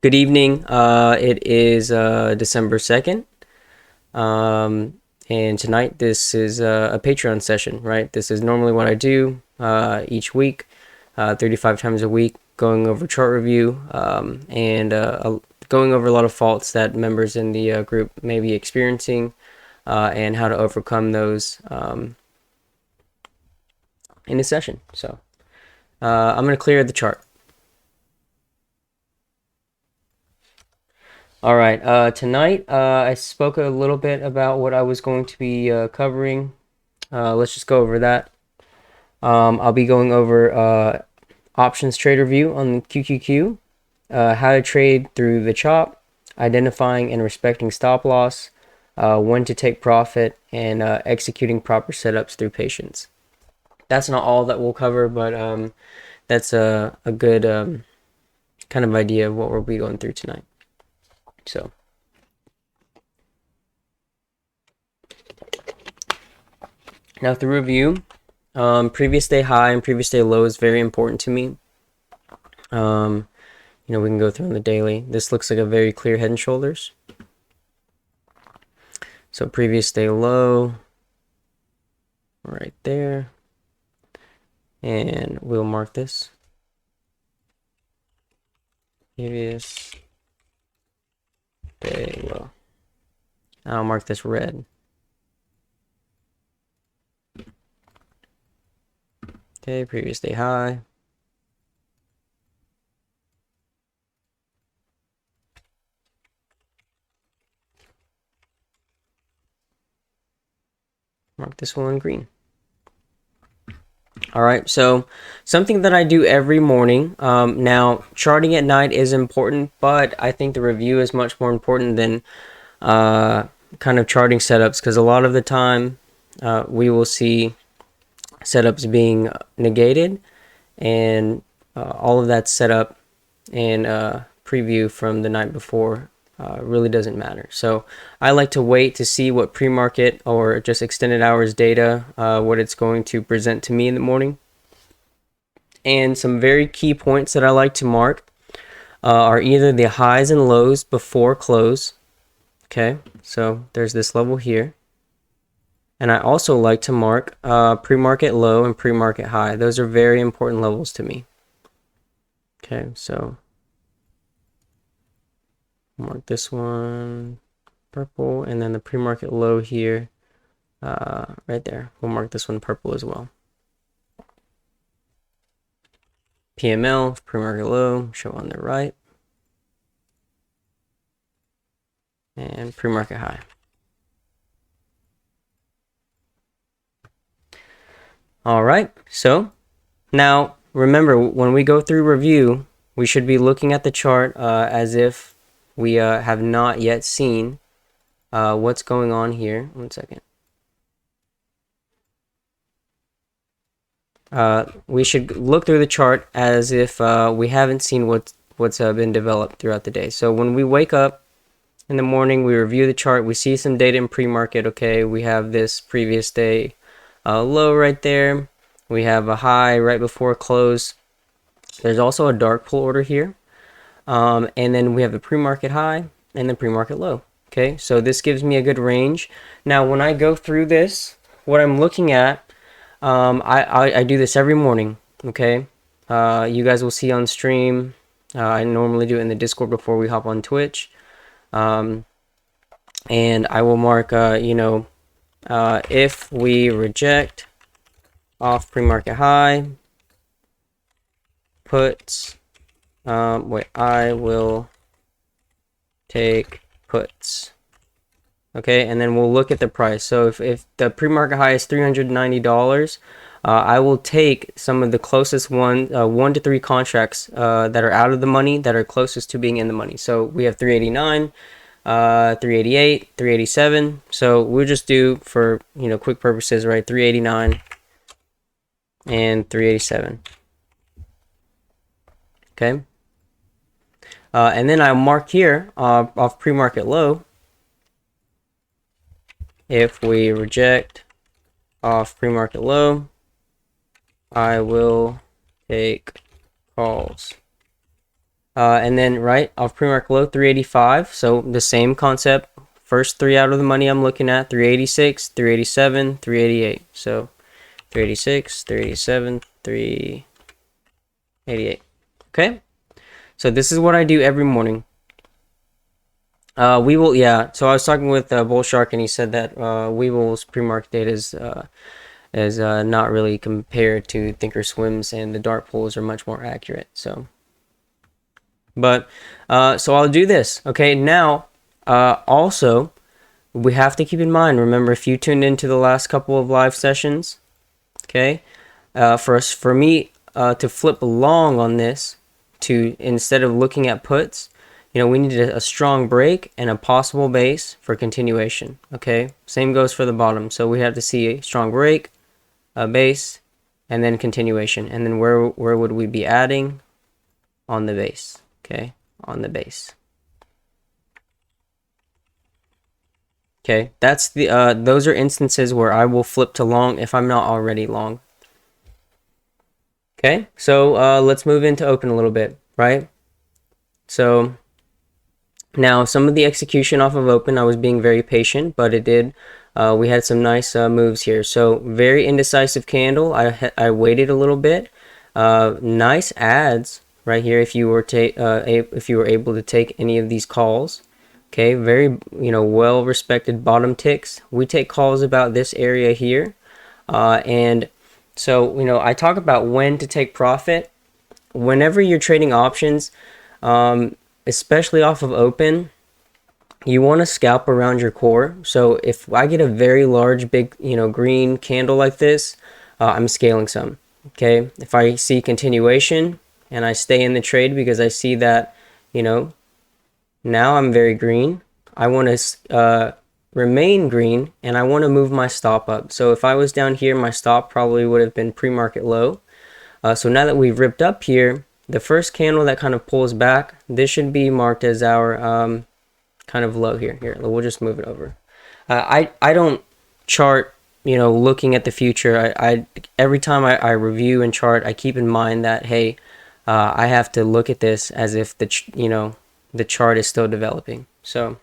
Good evening. It is December 2nd. And tonight this is a Patreon session, right? This is normally what I do each week, 35 times a week, going over chart review and going over a lot of faults that members in the group may be experiencing and how to overcome those in a session. So I'm going to clear the chart. All right. Tonight, I spoke a little bit about what I was going to be covering. Let's just go over that. I'll be going over options trade review on the QQQ, how to trade through the chop, identifying and respecting stop loss, when to take profit, and executing proper setups through patience. That's not all that we'll cover, but that's a good kind of idea of what we'll be going through tonight. So. Now the review, previous day high and previous day low is very important to me. We can go through on the daily. This looks like a very clear head and shoulders. So previous day low, right there. And we'll mark this. Previous day low. I'll mark this red. Okay, previous day high. Mark this one green. All right, so something that I do every morning. Now, charting at night is important, but I think the review is much more important than kind of charting setups, because a lot of the time we will see setups being negated, and all of that setup and preview from the night before really doesn't matter. So I like to wait to see what pre-market or just extended hours data, what it's going to present to me in the morning. And some very key points that I like to mark are either the highs and lows before close. Okay, so there's this level here. And I also like to mark pre-market low and pre-market high. Those are very important levels to me. Okay, so mark this one purple, and then the pre-market low here, right there. We'll mark this one purple as well. PML, pre-market low, show on the right. And pre-market high. All right, so now remember, when we go through review, we should be looking at the chart as if we have not yet seen what's going on here. 1 second. We should look through the chart as if we haven't seen what's been developed throughout the day. So when we wake up in the morning, we review the chart, we see some data in pre-market. Okay, we have this previous day low right there. We have a high right before close. There's also a dark pull order here. And then we have the pre-market high and the pre-market low. Okay, so this gives me a good range. Now, when I go through this, what I'm looking at, I do this every morning. Okay, you guys will see on stream. I normally do it in the Discord before we hop on Twitch. And I will mark, if we reject off pre-market high, puts, I will take puts. Okay, and then we'll look at the price. So if the pre-market high is $390, I will take some of the closest 1 to 3 contracts that are out of the money, that are closest to being in the money. So we have 389, 388, 387. So we'll just do, for quick purposes, right, 389 and 387. Okay, and then I'll mark here off pre-market low. If we reject off pre-market low, I will take calls. And then right off pre-market low 385. So the same concept. First three out of the money I'm looking at 386, 387, 388. So 386, 387, 388. Okay. So this is what I do every morning. Yeah. So I was talking with Bull Shark, and he said that Weeble's pre-market data is not really compared to Thinkorswim's, and the dart pools are much more accurate. So, but so I'll do this. Okay. Now, also, we have to keep in mind. Remember, if you tuned into the last couple of live sessions, okay, for me to flip long on this, to instead of looking at puts, we needed a strong break and a possible base for continuation. Okay, same goes for the bottom. So we have to see a strong break, a base, and then continuation. And then where would we be adding? On the base. Okay, on the base. Okay, that's the those are instances where I will flip to long if I'm not already long. Okay, so let's move into open a little bit, right? So now some of the execution off of open, I was being very patient, but it did. We had some nice moves here. So very indecisive candle. I waited a little bit. Nice ads right here if you were able to take any of these calls. Okay, very well respected bottom ticks. We take calls about this area here, and so I talk about when to take profit. Whenever you're trading options, especially off of open, you want to scalp around your core. So if I get a very large, big, green candle like this, I'm scaling some. Okay, if I see continuation and I stay in the trade because I see that, now I'm very green. I want to remain green, and I want to move my stop up. So if I was down here, my stop probably would have been pre-market low. So now that we've ripped up here, the first candle that kind of pulls back, this should be marked as our kind of low here. Here, we'll just move it over. I don't chart, looking at the future. I every time I review and chart, I keep in mind that, hey, I have to look at this as if the chart is still developing. So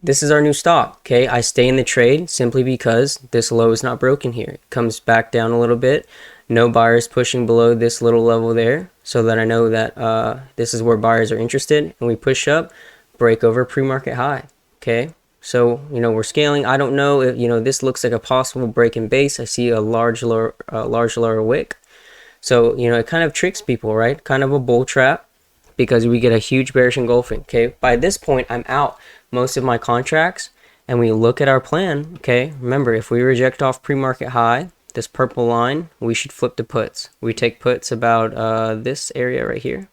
this is our new stop. Okay, I stay in the trade simply because this low is not broken here. It comes back down a little bit. No buyers pushing below this little level there, so that I know that this is where buyers are interested, and we push up, break over pre-market high. Okay, so we're scaling. I don't know if this looks like a possible break in base. I see a large lower wick, so it kind of tricks people, right? Kind of a bull trap, because we get a huge bearish engulfing. Okay, by this point I'm out most of my contracts, and we look at our plan. Okay, remember, if we reject off pre-market high, this purple line, we should flip to puts. We take puts about this area right here.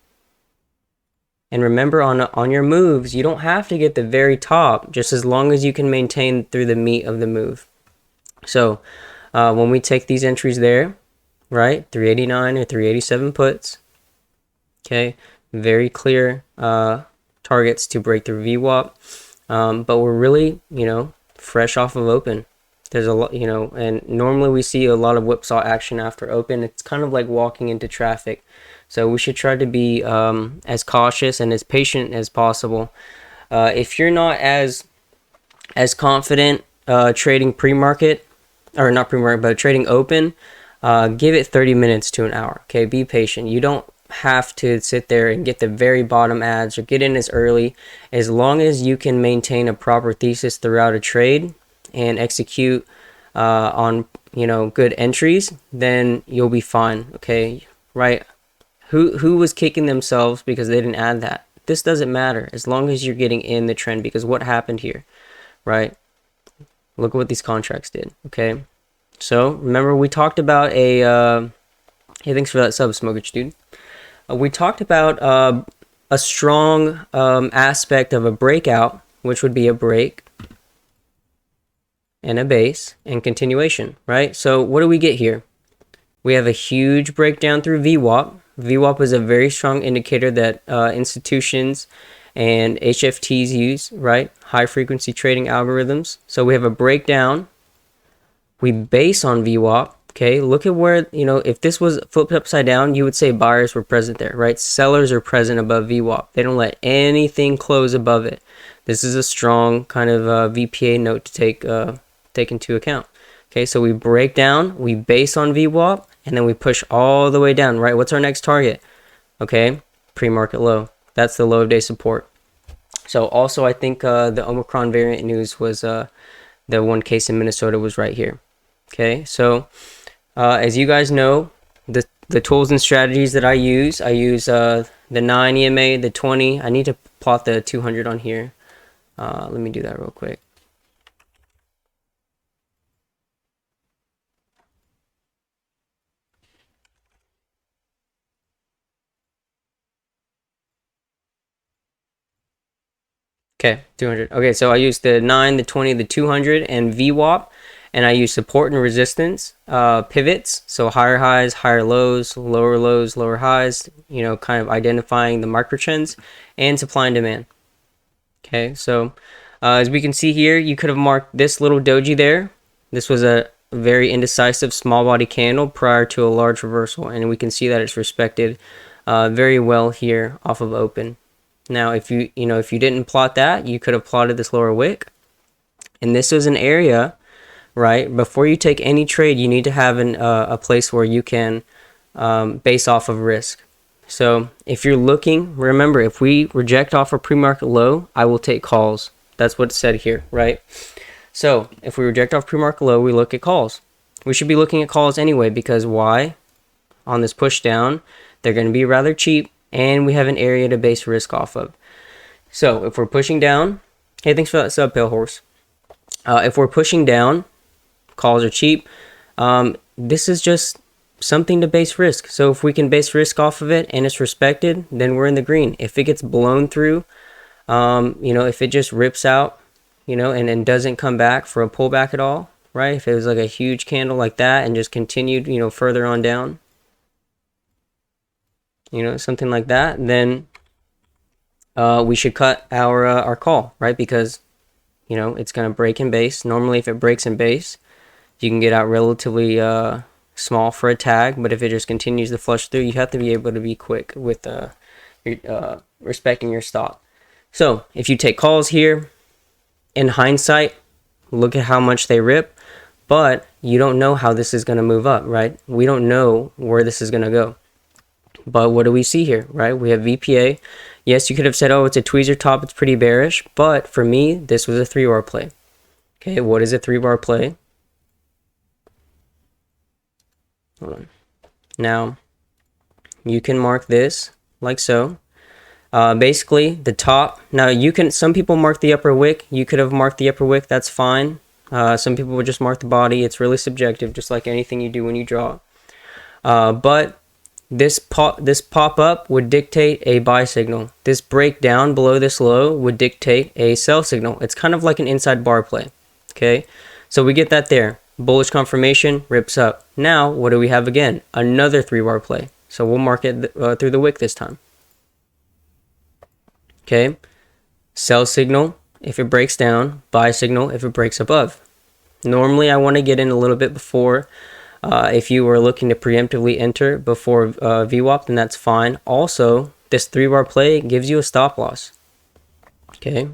And remember, on your moves, you don't have to get the very top, just as long as you can maintain through the meat of the move. So when we take these entries there, right, 389 or 387 puts, okay, very clear targets to break through VWAP, but we're really fresh off of open. There's a lot, and normally we see a lot of whipsaw action after open. It's kind of like walking into traffic. So we should try to be as cautious and as patient as possible. If you're not as confident trading pre-market, or not pre-market, but trading open, give it 30 minutes to an hour. Okay, be patient. You don't have to sit there and get the very bottom ads or get in as early. As long as you can maintain a proper thesis throughout a trade and execute on good entries, then you'll be fine. Okay, right? Who was kicking themselves because they didn't add that? This doesn't matter as long as you're getting in the trend, because what happened here, right? Look at what these contracts did. Okay, so remember we talked about hey, thanks for that sub, Smokage dude. We talked about a strong aspect of a breakout, which would be a break and a base and continuation, right? So what do we get here? We have a huge breakdown through VWAP. VWAP is a very strong indicator that institutions and HFTs use, right? High frequency trading algorithms. So we have a breakdown. We base on VWAP. Okay, look at where, if this was flipped upside down, you would say buyers were present there, right? Sellers are present above VWAP. They don't let anything close above it. This is a strong kind of VPA note to take into account. Okay, so we break down, we base on VWAP, and then we push all the way down, right? What's our next target? Okay, pre-market low. That's the low of day support. So also, I think the Omicron variant news was the one case in Minnesota was right here. Okay, so as you guys know, the tools and strategies that I use the 9 EMA, the 20. I need to plot the 200 on here. Let me do that real quick. Okay, 200. Okay, so I use the 9, the 20, the 200, and VWAP, and I use support and resistance pivots, so higher highs, higher lows, lower highs, kind of identifying the micro trends, and supply and demand. Okay, so as we can see here, you could have marked this little doji there. This was a very indecisive small body candle prior to a large reversal, and we can see that it's respected very well here off of open. Now, if you didn't plot that, you could have plotted this lower wick. And this is an area, right? Before you take any trade, you need to have a place where you can base off of risk. So if you're looking, remember, if we reject off a pre-market low, I will take calls. That's what's said here, right? So if we reject off pre-market low, we look at calls. We should be looking at calls anyway, because why? On this push down, they're going to be rather cheap, and we have an area to base risk off of. So if we're pushing down, hey, thanks for that sub, Pale Horse. If we're pushing down, calls are cheap. This is just something to base risk. So if we can base risk off of it and it's respected, then we're in the green. If it gets blown through, if it just rips out, and then doesn't come back for a pullback at all, right? If it was like a huge candle like that and just continued, further on down, something like that, then we should cut our call, right? Because it's going to break in base. Normally, if it breaks in base, you can get out relatively small for a tag, but if it just continues to flush through, you have to be able to be quick with respecting your stop. So if you take calls here, in hindsight, look at how much they rip, but you don't know how this is going to move up, right? We don't know where this is going to go. But what do we see here, right? We have VPA. Yes, you could have said, oh, it's a tweezer top, it's pretty bearish. But for me, this was a 3-bar play. Okay, what is a 3-bar play? Hold on. Now, you can mark this like so. Basically, the top. Now, some people mark the upper wick. You could have marked the upper wick. That's fine. Some people would just mark the body. It's really subjective, just like anything you do when you draw. But this pop up would dictate a buy signal. This breakdown below this low would dictate a sell signal. It's kind of like an inside bar play. Okay, so we get that there. Bullish confirmation, rips up. Now, what do we have again? Another 3-bar play. So we'll mark it through the wick this time. Okay, sell signal if it breaks down, buy signal if it breaks above. Normally, I want to get in a little bit before. If you were looking to preemptively enter before VWAP, then that's fine. Also, this 3-bar play gives you a stop loss. Okay,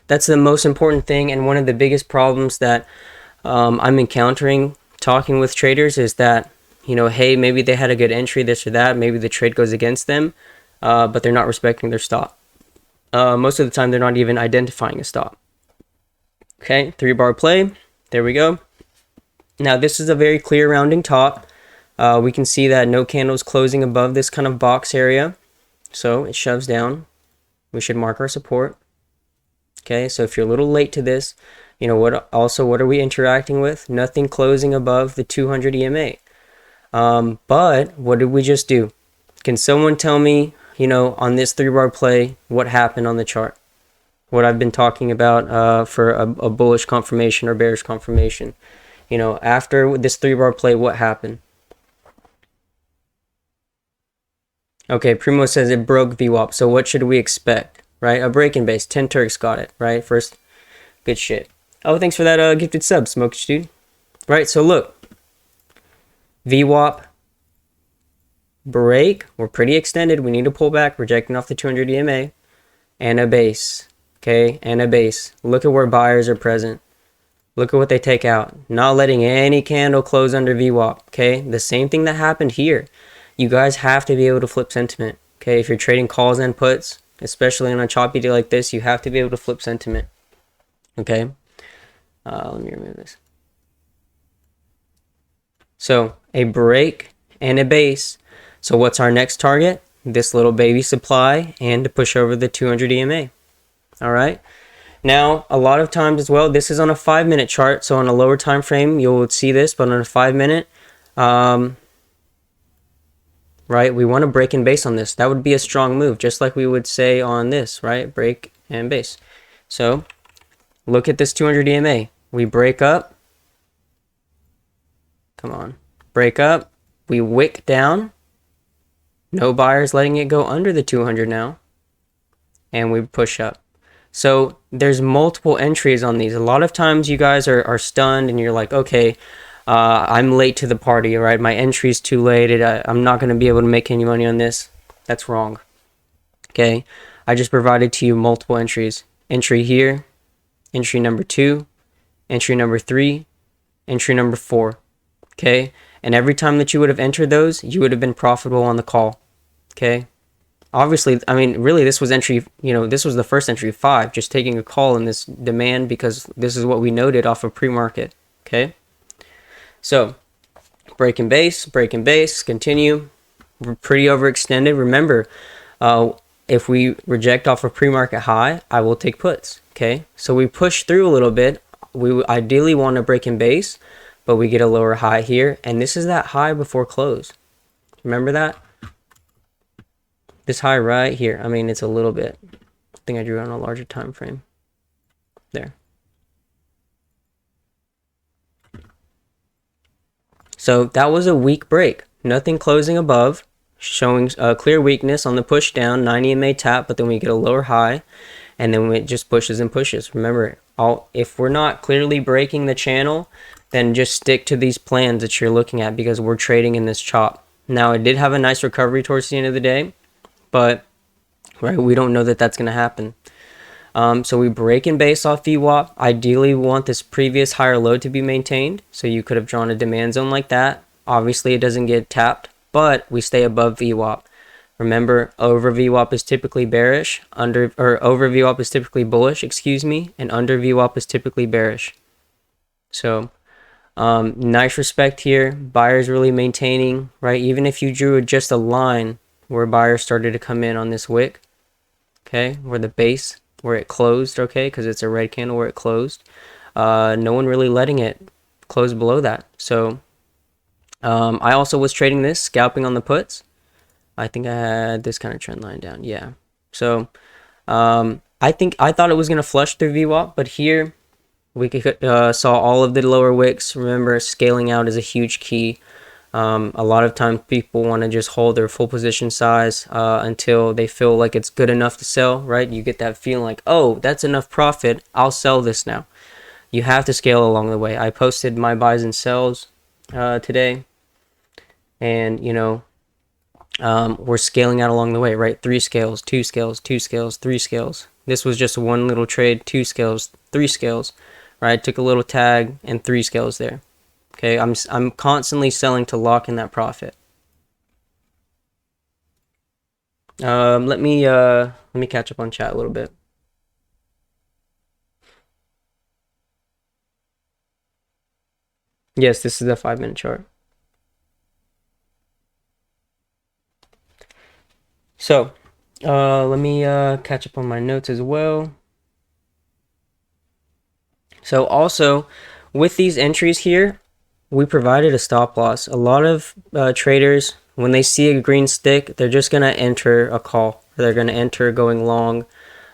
that's the most important thing, and one of the biggest problems that I'm encountering talking with traders is that, hey, maybe they had a good entry, this or that, maybe the trade goes against them, but they're not respecting their stop. Most of the time, they're not even identifying a stop. Okay, 3-bar play. There we go. Now, this is a very clear rounding top. We can see that no candles closing above this kind of box area. So it shoves down. We should mark our support. Okay, so if you're a little late to this, what are we interacting with? Nothing closing above the 200 EMA. But what did we just do? Can someone tell me, on this 3-bar play, what happened on the chart? What I've been talking about for a bullish confirmation or bearish confirmation. After this 3-bar play, what happened? Okay, Primo says it broke VWAP. So what should we expect, right? A break in base. 10 Turks got it, right? First, good shit. Oh, thanks for that gifted sub, Smokey dude. Right, so look. VWAP, break, we're pretty extended, we need to pull back, rejecting off the 200 EMA, and a base, okay, and a base. Look at where buyers are present. Look at what they take out. Not letting any candle close under VWAP, okay? The same thing that happened here. You guys have to be able to flip sentiment, okay? If you're trading calls and puts, especially on a choppy day like this, you have to be able to flip sentiment, okay? Let me remove this. So a break and a base. So what's our next target? This little baby supply and to push over the 200 EMA. All right. Now, a lot of times as well, this is on a 5-minute chart. So on a lower time frame, you'll see this, but on a 5-minute, right, we want to break and base on this. That would be a strong move, just like we would say on this, right? Break and base. So look at this 200 EMA. We break up. Come on. Break up. We wick down. No buyers letting it go under the 200 now. And we push up. So there's multiple entries on these. A lot of times you guys are stunned and you're like, okay, I'm late to the party, right? My entry's too late. I'm not going to be able to make any money on this. That's wrong. Okay. I just provided to you multiple entries. Entry here, entry number 2, entry number 3, entry number 4. Okay. And every time that you would have entered those, you would have been profitable on the call. Okay. Obviously, I mean, really, this was entry, this was the first entry, 5, just taking a call in this demand because this is what we noted off of pre-market, okay? So, break and base, continue. We're pretty overextended. Remember, if we reject off a pre-market high, I will take puts, okay? So, we push through a little bit. We ideally want to break and base, but we get a lower high here, and this is that high before close. Remember that? This high right here, I mean, it's a little bit. I think I drew on a larger time frame. There. So that was a weak break. Nothing closing above, showing a clear weakness on the push down, 90 EMA tap, but then we get a lower high, and then it just pushes and pushes. Remember, if we're not clearly breaking the channel, then just stick to these plans that you're looking at because we're trading in this chop. Now, it did have a nice recovery towards the end of the day, but right, we don't know that that's going to happen. So we break and base off VWAP. Ideally, we want this previous higher low to be maintained. So you could have drawn a demand zone like that. Obviously, it doesn't get tapped, but we stay above VWAP. Remember, over VWAP is typically bearish, over VWAP is typically bullish, and under VWAP is typically bearish. So nice respect here. Buyers really maintaining, right? Even if you drew just a line where buyers started to come in on this wick, okay, where the base, where it closed, okay, because it's a red candle where it closed. No one really letting it close below that. So I also was trading this, scalping on the puts. I think I had this kind of trend line down, yeah. So I thought it was going to flush through VWAP, but here we saw all of the lower wicks. Remember, scaling out is a huge key. A lot of times people want to just hold their full position size until they feel like it's good enough to sell, right? You get that feeling like, oh, that's enough profit, I'll sell this now. You have to scale along the way. I posted my buys and sells today, and we're scaling out along the way, right? 3 scales, 2 scales, 2 scales, 3 scales. This was just one little trade, 2 scales, 3 scales, right? Took a little tag and 3 scales there. Okay, I'm constantly selling to lock in that profit. Let me catch up on chat a little bit. Yes, this is the 5-minute chart. So, let me catch up on my notes as well. So also, with these entries here, we provided a stop loss. A lot of traders, when they see a green stick, they're just going to enter a call. They're going to enter going long.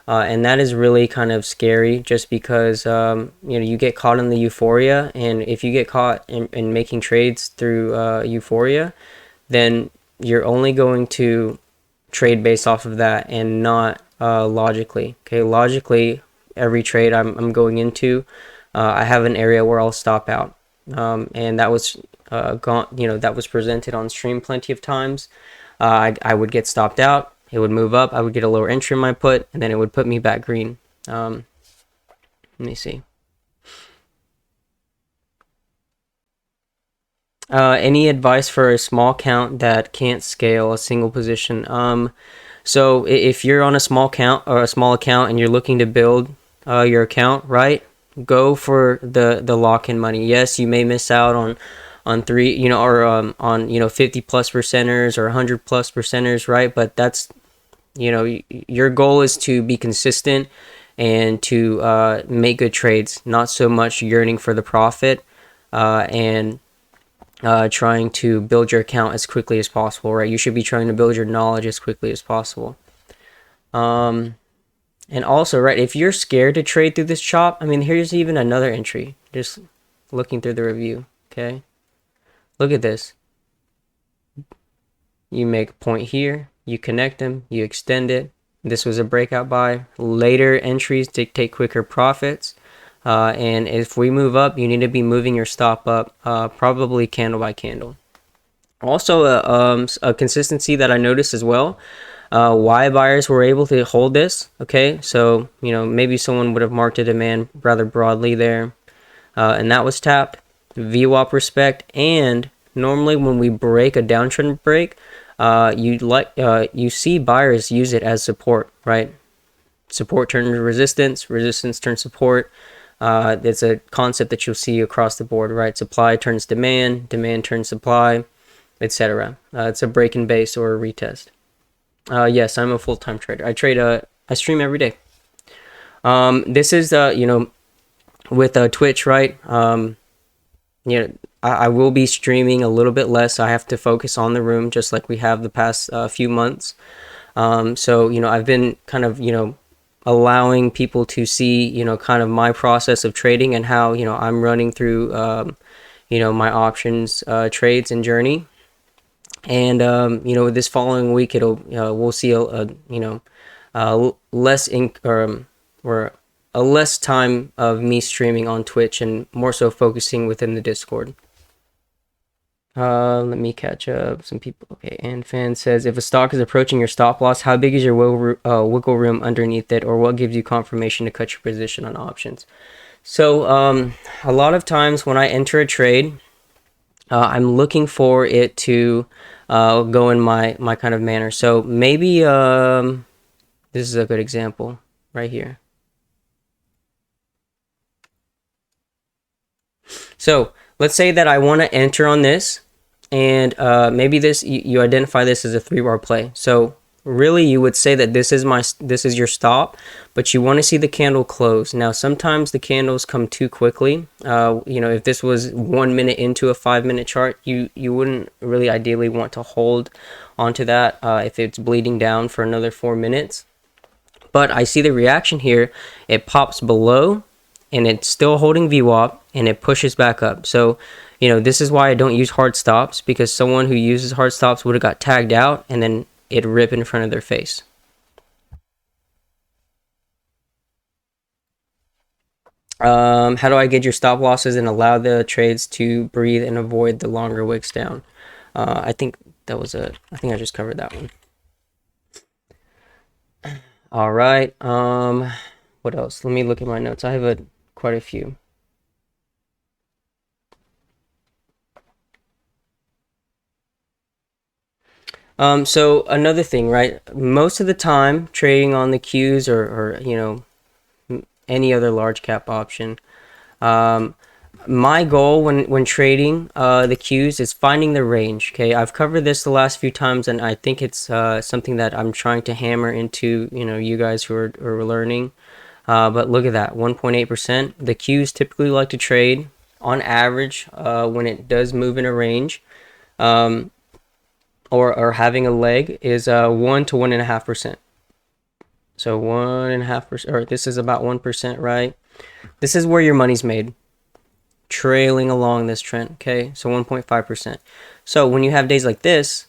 And that is really kind of scary just because, you get caught in the euphoria. And if you get caught in making trades through euphoria, then you're only going to trade based off of that and not logically. Okay, logically, every trade I'm going into, I have an area where I'll stop out. And that was gone, that was presented on stream plenty of times, I would get stopped out. It would move up. I would get a lower entry in my put, and then it would put me back green. Let me see. Any advice for a small count that can't scale a single position? So if you're on a small count or a small account and you're looking to build your account, right? Go for the lock-in money. Yes, you may miss out on three, or on 50 plus percenters or 100 plus percenters, right? But that's, your goal is to be consistent and to make good trades, not so much yearning for the profit, and trying to build your account as quickly as possible, right? You should be trying to build your knowledge as quickly as possible. And also, right, if you're scared to trade through this chop, I mean, here's even another entry. Just looking through the review, okay? Look at this. You make a point here, you connect them, you extend it. This was a breakout buy. Later entries dictate quicker profits. And if we move up, you need to be moving your stop up, probably candle by candle. Also, a consistency that I noticed as well, why buyers were able to hold this. Okay, so maybe someone would have marked a demand rather broadly there, and that was tapped. VWAP respect, and normally when we break a downtrend break, you see buyers use it as support, right? Support turns resistance, resistance turns support. It's a concept that you'll see across the board, right? Supply turns demand, demand turns supply, etc. It's a break in base or a retest. Yes, I'm a full-time trader. I stream every day. This is with Twitch, right? I will be streaming a little bit less. I have to focus on the room, just like we have the past few months. So I've been kind of allowing people to see kind of my process of trading and how I'm running through my options trades and journey. And this following week we'll see a less time of me streaming on Twitch and more so focusing within the Discord. Let me catch up some people. Okay, and fan says, if a stock is approaching your stop loss, how big is your wiggle room underneath it, or what gives you confirmation to cut your position on options? So a lot of times when I enter a trade, I'm looking for it to go in my kind of manner. So maybe this is a good example right here. So let's say that I want to enter on this, and maybe you identify this as a 3-bar play. So really you would say that this is your stop, but you want to see the candle close. Now sometimes the candles come too quickly. If this was 1 minute into a 5-minute chart, you wouldn't really ideally want to hold onto that if it's bleeding down for another 4 minutes. But I see the reaction here. It pops below and it's still holding VWAP, and it pushes back up. So, this is why I don't use hard stops, because someone who uses hard stops would have got tagged out and then it'd rip in front of their face. How do I get your stop losses and allow the trades to breathe and avoid the longer wicks down? I think I just covered that one. All right. What else? Let me look at my notes. I have quite a few. So another thing, right? Most of the time, trading on the Qs or any other large cap option, my goal when trading the Qs is finding the range. Okay, I've covered this the last few times, and I think it's something that I'm trying to hammer into you guys who are learning. But look at that, 1.8%. The Qs typically like to trade on average when it does move in a range, or having a leg is 1 to 1.5%. So 1.5%, or this is about 1%, right? This is where your money's made, trailing along this trend. Okay, so 1.5%. So when you have days like this,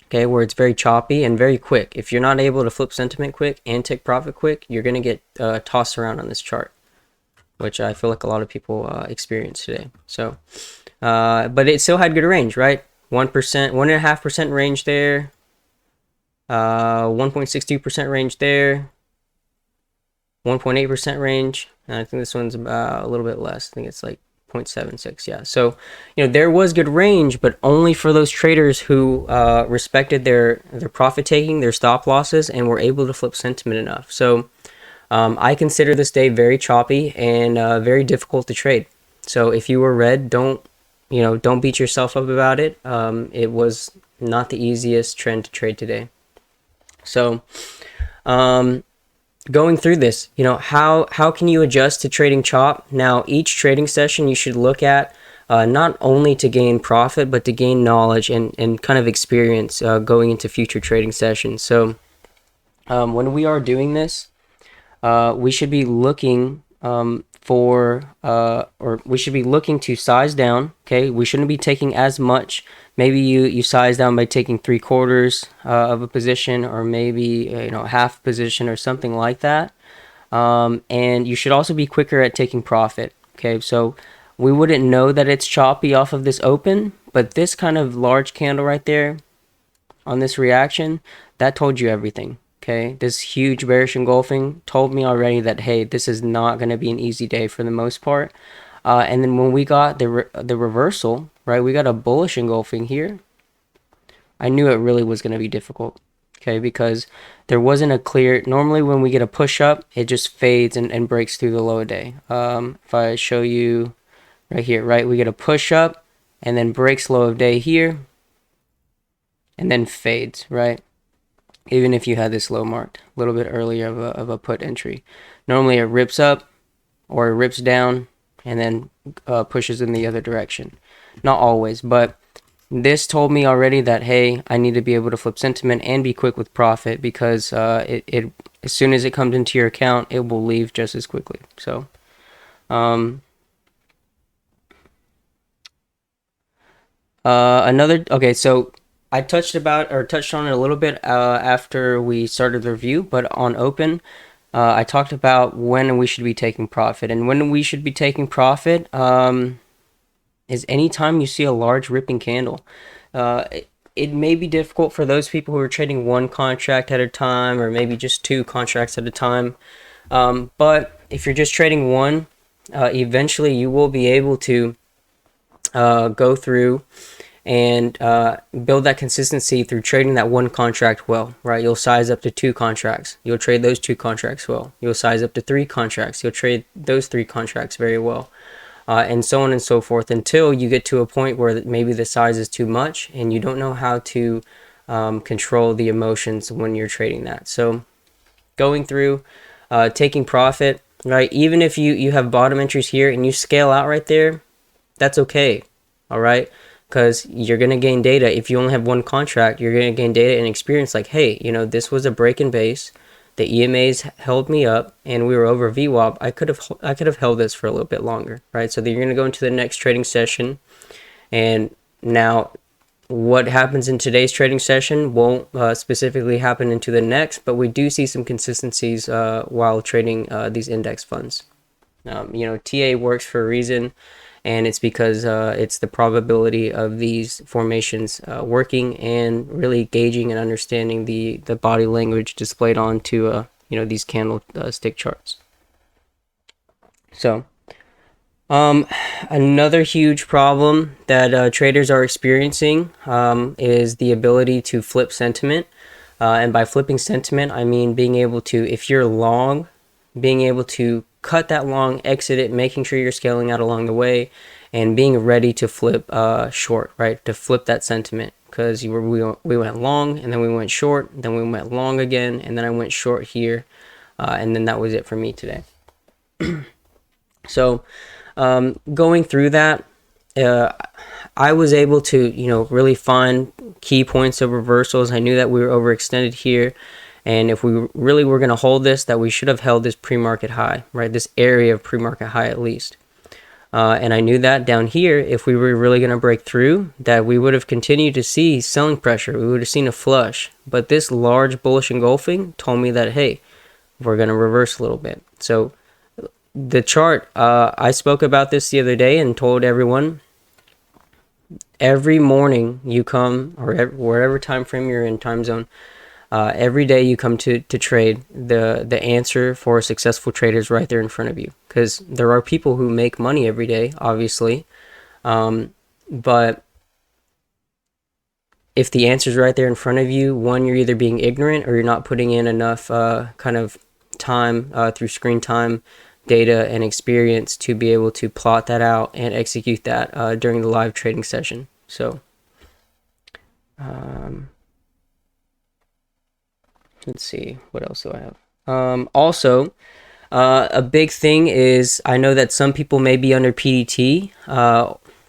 okay, where it's very choppy and very quick, if you're not able to flip sentiment quick and take profit quick, you're gonna get tossed around on this chart, which I feel like a lot of people experience today. So But it still had good range, right? 1%, 1.5% range there, 1.62% range there, 1.8% range. And I think this one's a little bit less. I think it's like 0.76. Yeah. So, there was good range, but only for those traders who respected their profit taking, their stop losses, and were able to flip sentiment enough. So, I consider this day very choppy and very difficult to trade. So if you were red, don't beat yourself up about it. It was not the easiest trend to trade today. So, going through this, how can you adjust to trading chop? Now, each trading session you should look at not only to gain profit, but to gain knowledge and kind of experience going into future trading sessions. So, when we are doing this, we should be looking or we should be looking to size down. Okay, we shouldn't be taking as much. Maybe you size down by taking 3/4 of a position, or maybe half position or something like that. And you should also be quicker at taking profit. Okay, so we wouldn't know that it's choppy off of this open, but this kind of large candle right there on this reaction, that told you everything. Okay, this huge bearish engulfing told me already that, hey, this is not going to be an easy day for the most part. And then when we got the reversal, right, we got a bullish engulfing here. I knew it really was going to be difficult, okay, because there wasn't a clear, normally when we get a push up, it just fades and breaks through the low of day. If I show you right here, right, we get a push up and then breaks low of day here and then fades, right? Even if you had this low marked a little bit earlier of a put entry. Normally it rips up or it rips down and then pushes in the other direction. Not always, but this told me already that, hey, I need to be able to flip sentiment and be quick with profit, because it as soon as it comes into your account, it will leave just as quickly. So so I touched on it a little bit after we started the review, but on open, I talked about when we should be taking profit. And when we should be taking profit is anytime you see a large ripping candle. It may be difficult for those people who are trading one contract at a time, or maybe just two contracts at a time. But if you're just trading one, eventually you will be able to go through and build that consistency through trading that one contract well, right? You'll size up to two contracts. You'll trade those two contracts well. You'll size up to three contracts. You'll trade those three contracts very well, and so on and so forth, until you get to a point where maybe the size is too much and you don't know how to control the emotions when you're trading that. So going through, taking profit, right? Even if you have bottom entries here and you scale out right there, that's okay, all right? Because you're going to gain data. If you only have one contract, you're going to gain data and experience, like, hey, this was a break in base. The EMAs held me up and we were over VWAP. I could have held this for a little bit longer, right? So then you're going to go into the next trading session, and now what happens in today's trading session won't specifically happen into the next, but we do see some consistencies while trading these index funds. TA works for a reason, and it's because it's the probability of these formations working and really gauging and understanding the body language displayed onto these candlestick charts. So another huge problem that traders are experiencing is the ability to flip sentiment. And by flipping sentiment, I mean being able to, if you're long, being able to cut that long, exit it, making sure you're scaling out along the way, and being ready to flip short, right? To flip that sentiment, because we went long, and then we went short, then we went long again, and then I went short here, and then that was it for me today. So going through that, I was able to really find key points of reversals. I knew that we were overextended here, and if we really were going to hold this, that we should have held this pre-market high, right? This area of pre-market high at least. And I knew that down here, if we were really going to break through, that we would have continued to see selling pressure. We would have seen a flush. But this large bullish engulfing told me that, hey, we're going to reverse a little bit. So the chart, I spoke about this the other day and told everyone every morning you come, or wherever time frame you're in, time zone, every day you come to trade, the answer for a successful trader is right there in front of you. Because there are people who make money every day, obviously, but if the answer is right there in front of you, one, you're either being ignorant or you're not putting in enough kind of time through screen time, data, and experience to be able to plot that out and execute that during the live trading session. So let's see, what else do I have? Also, a big thing is, I know that some people may be under PDT,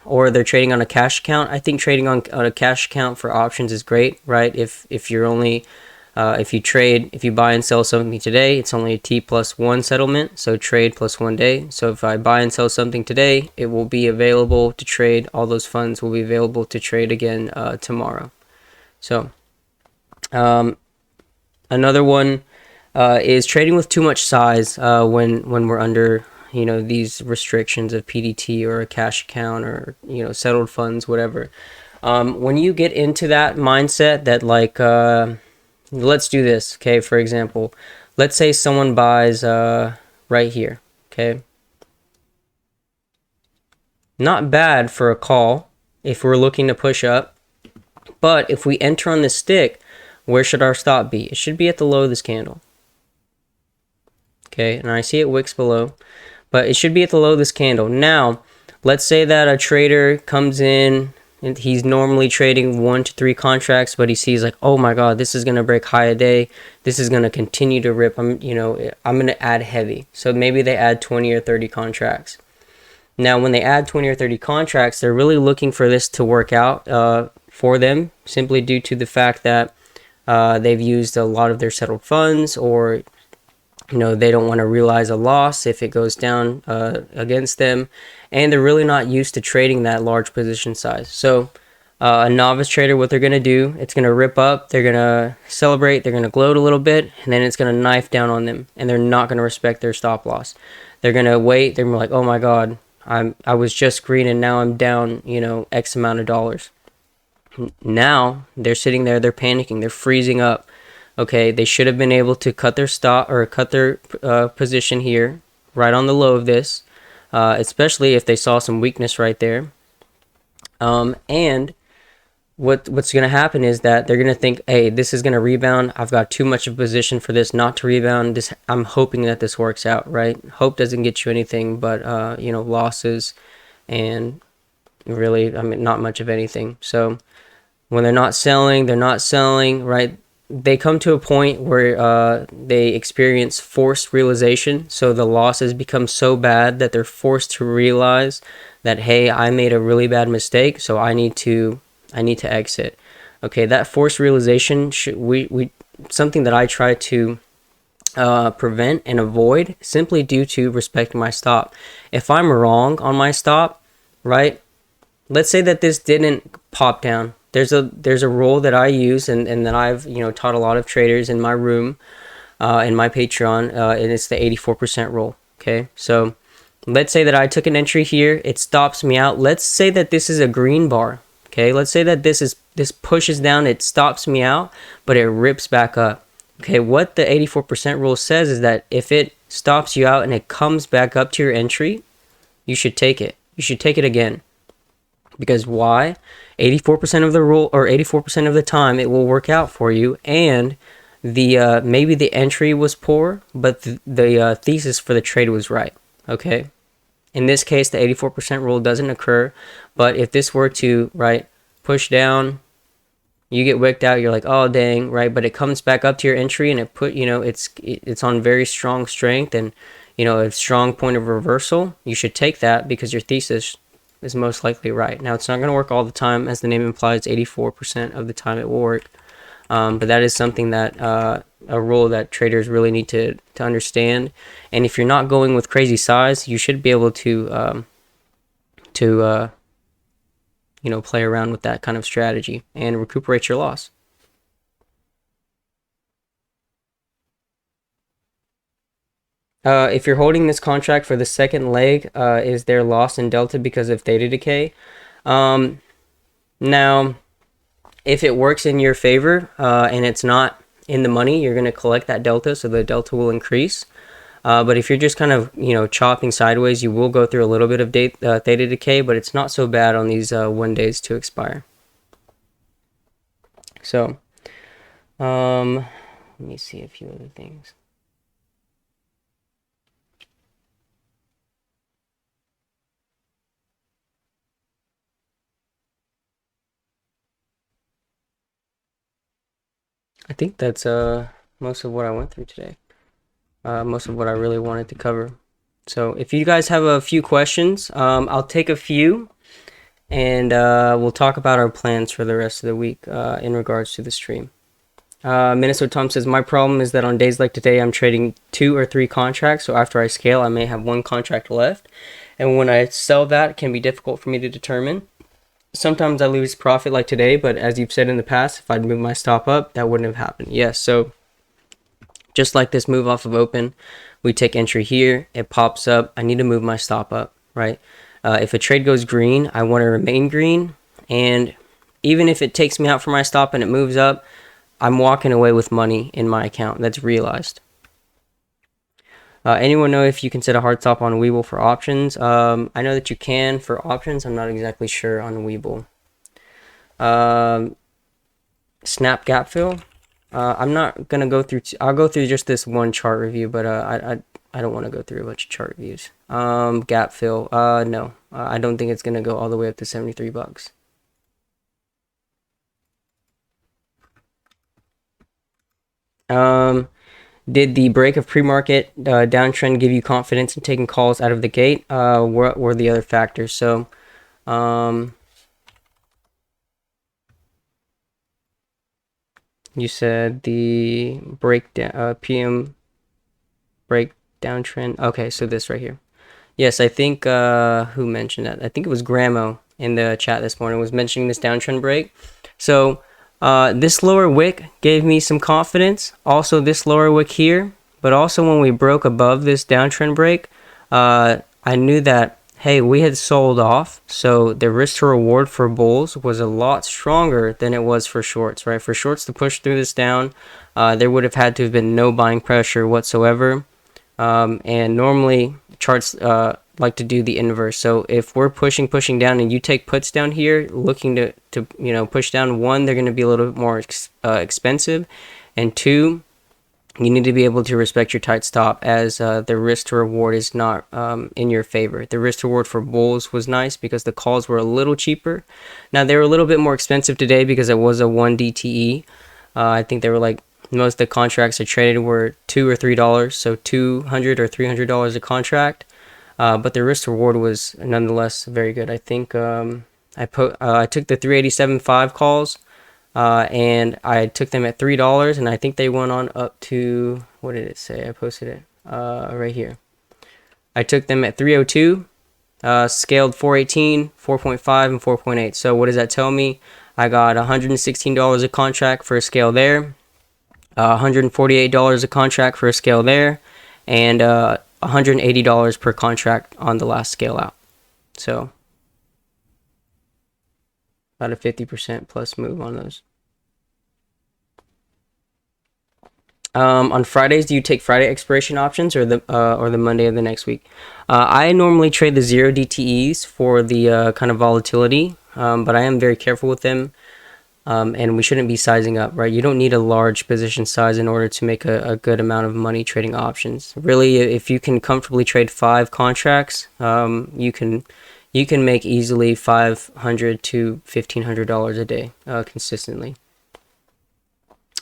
or they're trading on a cash account. I think trading on a cash account for options is great, right? If you're only if you buy and sell something today, it's only a T+1 settlement, so trade plus 1 day. So if I buy and sell something today, it will be available to trade. All those funds will be available to trade again tomorrow. So another one is trading with too much size when we're under these restrictions of PDT or a cash account or settled funds, whatever. When you get into that mindset that like let's do this, okay? For example, let's say someone buys right here, okay? Not bad for a call if we're looking to push up, but if we enter on this stick, where should our stop be? It should be at the low of this candle. Okay, and I see it wicks below, but it should be at the low of this candle. Now, let's say that a trader comes in and he's normally trading 1 to 3 contracts, but he sees like, oh my god, this is gonna break high a day. This is gonna continue to rip. I'm gonna add heavy. So maybe they add 20 or 30 contracts. Now, when they add 20 or 30 contracts, they're really looking for this to work out for them, simply due to the fact that they've used a lot of their settled funds, or they don't want to realize a loss if it goes down against them, and they're really not used to trading that large position size. So a novice trader, what they're going to do, it's going to rip up, they're going to celebrate, they're going to gloat a little bit, and then it's going to knife down on them, and they're not going to respect their stop loss. They're going to wait, they're going to be like, oh my god, I was just green and now I'm down X amount of dollars. Now they're sitting there, they're panicking, they're freezing up. Okay, they should have been able to cut their stop or cut their position here, right on the low of this, especially if they saw some weakness right there. And what's going to happen is that they're going to think, hey, this is going to rebound. I've got too much of a position for this not to rebound. I'm hoping that this works out, right? Hope doesn't get you anything but losses, and really, I mean, not much of anything. So when they're not selling, right? They come to a point where they experience forced realization. So the losses become so bad that they're forced to realize that, hey, I made a really bad mistake, so I need to exit. Okay, that forced realization we something that I try to prevent and avoid, simply due to respecting my stop. If I'm wrong on my stop, right? Let's say that this didn't pop down. There's a rule that I use and that I've taught a lot of traders in my room, in my Patreon, and it's the 84% rule. Okay, so let's say that I took an entry here, it stops me out. Let's say that this is a green bar. Okay, let's say that this pushes down, it stops me out, but it rips back up. Okay, what the 84% rule says is that if it stops you out and it comes back up to your entry, you should take it. You should take it again. Because why? 84% of the rule, or 84% of the time, it will work out for you. And the maybe the entry was poor, but the thesis for the trade was right. Okay. In this case, the 84% rule doesn't occur. But if this were to push down, you get wicked out. You're like, oh dang, right? But it comes back up to your entry, and it's on very strong strength, and a strong point of reversal. You should take that because your thesis is most likely right. Now, it's not going to work all the time. As the name implies, 84% of the time it will work. But that is something that a rule that traders really need to understand. And if you're not going with crazy size, you should be able to play around with that kind of strategy and recuperate your loss. If you're holding this contract for the second leg, is there loss in delta because of theta decay? Now, if it works in your favor and it's not in the money, you're going to collect that delta, so the delta will increase. But if you're just kind of, chopping sideways, you will go through a little bit of theta decay, but it's not so bad on these 1 days to expire. So, let me see a few other things. I think that's most of what I went through today. Most of what I really wanted to cover. So if you guys have a few questions, I'll take a few, and we'll talk about our plans for the rest of the week in regards to the stream. Minnesota Tom says, my problem is that on days like today, I'm trading 2 or 3 contracts. So after I scale, I may have 1 contract left. And when I sell that, it can be difficult for me to determine. Sometimes I lose profit like today, but as you've said in the past, if I'd move my stop up, that wouldn't have happened. Yes, so just like this move off of open, we take entry here, it pops up, I need to move my stop up, right? If a trade goes green, I want to remain green, and even if it takes me out for my stop and it moves up, I'm walking away with money in my account that's realized. Anyone know if you can set a hard stop on Webull for options? I know that you can for options. I'm not exactly sure on Webull. Snap gap fill. I'm not gonna go through. I'll go through just this one chart review, but I don't want to go through a bunch of chart reviews. Gap fill. No, I don't think it's gonna go all the way up to $73. Did the break of pre-market downtrend give you confidence in taking calls out of the gate? What were the other factors? So, you said the breakdown, PM break downtrend. Okay, so this right here. Yes, I think who mentioned that? I think it was Gramo in the chat this morning was mentioning this downtrend break. So this lower wick gave me some confidence. Also this lower wick here, but also when we broke above this downtrend break, I knew that, hey, we had sold off. So the risk to reward for bulls was a lot stronger than it was for shorts, right? For shorts to push through this down, there would have had to have been no buying pressure whatsoever. And normally charts like to do the inverse. So if we're pushing down and you take puts down here looking to push down, one, they're going to be a little bit more expensive, and two, you need to be able to respect your tight stop as the risk to reward is not in your favor. The risk to reward for bulls was nice because the calls were a little cheaper. Now they were a little bit more expensive today because it was a 1 DTE. I think they were like, most of the contracts I traded were $2 or $3, so $200 or $300 a contract. But the risk to reward was nonetheless very good. I think I took the 387.5 calls, and I took them at $3, and I think they went on up to, what did it say? I posted it right here. I took them at 302, scaled 418, 4.5, and 4.8. So what does that tell me? I got $116 a contract for a scale there. $148 a contract for a scale there, and $180 per contract on the last scale out. So about a 50% plus move on those. On Fridays, do you take Friday expiration options or the Monday of the next week? I normally trade the 0 DTEs for the kind of volatility, but I am very careful with them. And we shouldn't be sizing up, right? You don't need a large position size in order to make a good amount of money trading options. Really, if you can comfortably trade 5 contracts, you can make easily $500 to $1,500 a day consistently.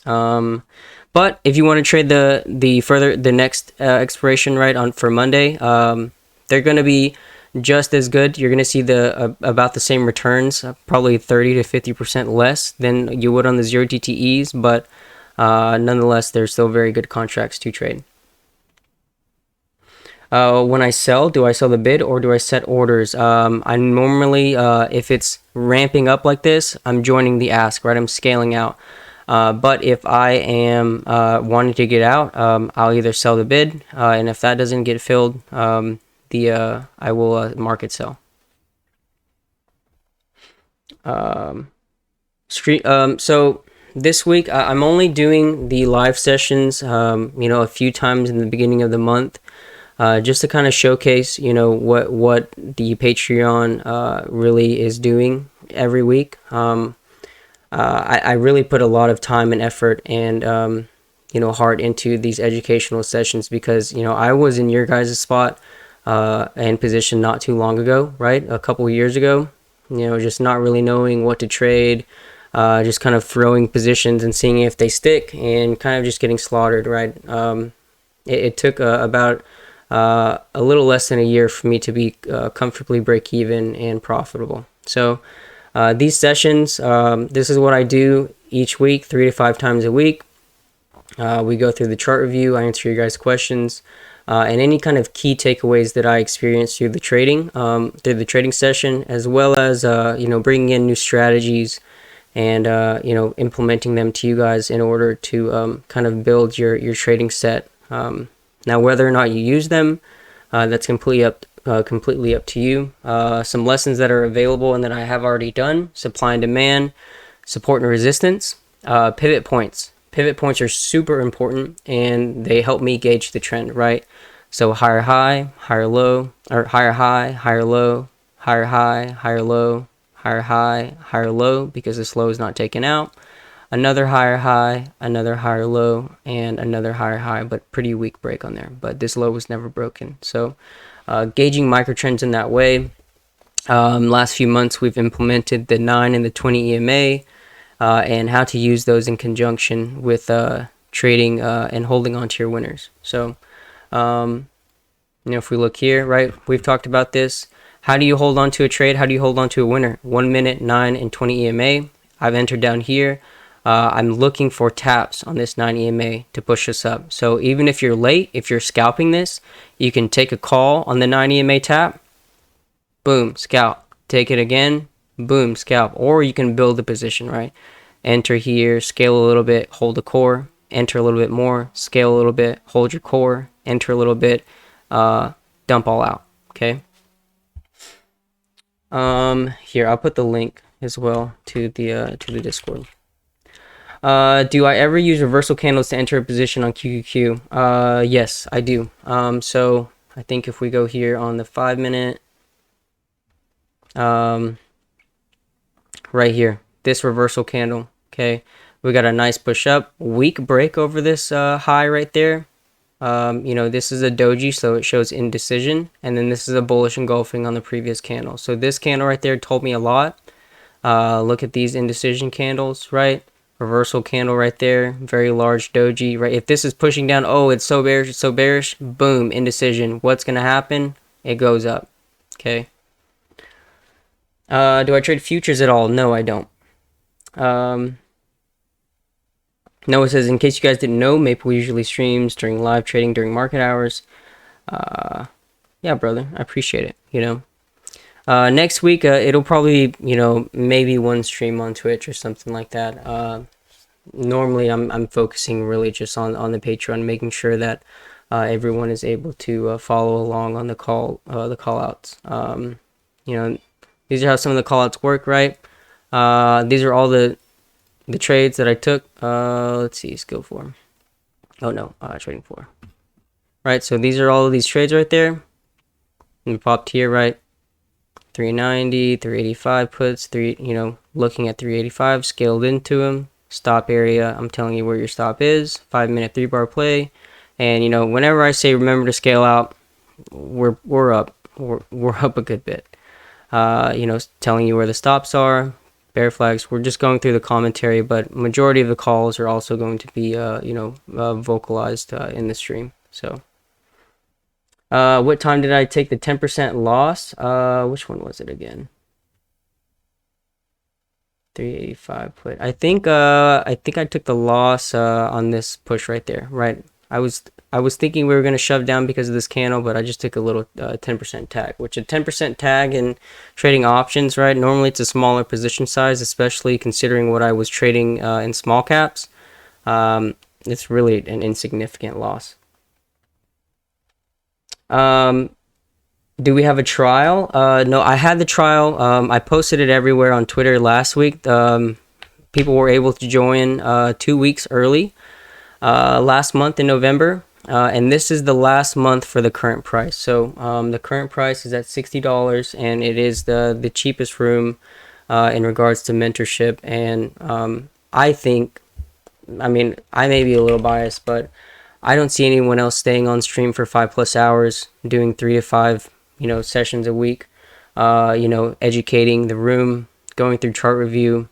But if you want to trade the next expiration right on for Monday, they're going to be just as good. You're going to see the about the same returns, probably 30 to 50% less than you would on the 0 DTEs, but nonetheless, they're still very good contracts to trade. When I sell, do I sell the bid or do I set orders? I normally, if it's ramping up like this, I'm joining the ask, right? I'm scaling out. But if I am wanting to get out, I'll either sell the bid, and if that doesn't get filled, I will market sell. So this week I'm only doing the live sessions, a few times in the beginning of the month, just to kind of showcase, what the Patreon really is doing every week. I really put a lot of time and effort and heart into these educational sessions because I was in your guys' spot and position not too long ago, right? A couple of years ago, just not really knowing what to trade, just kind of throwing positions and seeing if they stick and kind of just getting slaughtered, right? It took about a little less than a year for me to be comfortably break even and profitable. So these sessions, this is what I do each week, 3 to 5 times a week. We go through the chart review. I answer your guys' questions and any kind of key takeaways that I experienced through the trading session, as well as bringing in new strategies and implementing them to you guys in order to kind of build your trading set. Now, whether or not you use them, that's completely up to you. Some lessons that are available and that I have already done: supply and demand, support and resistance, pivot points. Pivot points are super important and they help me gauge the trend, right? So higher high, higher low, or higher high, higher low, higher high, higher low, higher high, higher low, because this low is not taken out. Another higher high, another higher low, and another higher high, but pretty weak break on there. But this low was never broken. So gauging microtrends in that way. Last few months, we've implemented the 9 and the 20 EMA and how to use those in conjunction with trading and holding on to your winners. So, if we look here, right, we've talked about this. How do you hold on to a trade? How do you hold on to a winner? 1 minute, 9, and 20 EMA. I've entered down here. I'm looking for taps on this 9 EMA to push us up. So even if you're late, if you're scalping this, you can take a call on the 9 EMA tap. Boom, scalp. Take it again. Boom, scalp. Or you can build the position, right? Enter here, scale a little bit, hold the core. Enter a little bit more, scale a little bit, hold your core. Enter a little bit, dump all out. Okay. Here, I'll put the link as well to the Discord. Do I ever use reversal candles to enter a position on QQQ? Yes, I do. So I think if we go here on the 5 minute, right here, this reversal candle, okay, we got a nice push up, weak break over this high right there. This is a doji, so it shows indecision, and then this is a bullish engulfing on the previous candle. So this candle right there told me a lot. Look at these indecision candles, right? Reversal candle right there, very large doji, right? If this is pushing down, oh, it's so bearish, it's so bearish, boom, indecision. What's gonna happen? It goes up. Okay. Do I trade futures at all? No, I don't. Noah says, in case you guys didn't know, Maple usually streams during live trading during market hours. Yeah, brother, I appreciate it. Next week, it'll probably, maybe one stream on Twitch or something like that. Normally, I'm focusing really just on the Patreon, making sure that everyone is able to follow along on the call outs. These are how some of the call outs work, right? These are all the trades that I took. Let's see, skill 4. Oh no, trading 4. Right, so these are all of these trades right there. And we popped here, right? 390, 385 puts, looking at 385, scaled into them. Stop area, I'm telling you where your stop is. 5 minute 3-bar play. And whenever I say remember to scale out, we're up. We're up a good bit. Telling you where the stops are. Bear flags, we're just going through the commentary, but majority of the calls are also going to be vocalized in the stream. So what time did I take the 10% loss? Which one was it again? 385 put. I think I took the loss on this push right there, right? I was thinking we were going to shove down because of this candle, but I just took a little 10% tag, which a 10% tag in trading options, right? Normally it's a smaller position size, especially considering what I was trading in small caps. It's really an insignificant loss. Do we have a trial? No, I had the trial. I posted it everywhere on Twitter last week. People were able to join 2 weeks early last month in November. And this is the last month for the current price. So the current price is at $60, and it is the cheapest room in regards to mentorship. And I think, I mean, I may be a little biased, but I don't see anyone else staying on stream for 5+ hours, doing 3 to 5, sessions a week, educating the room, going through chart review,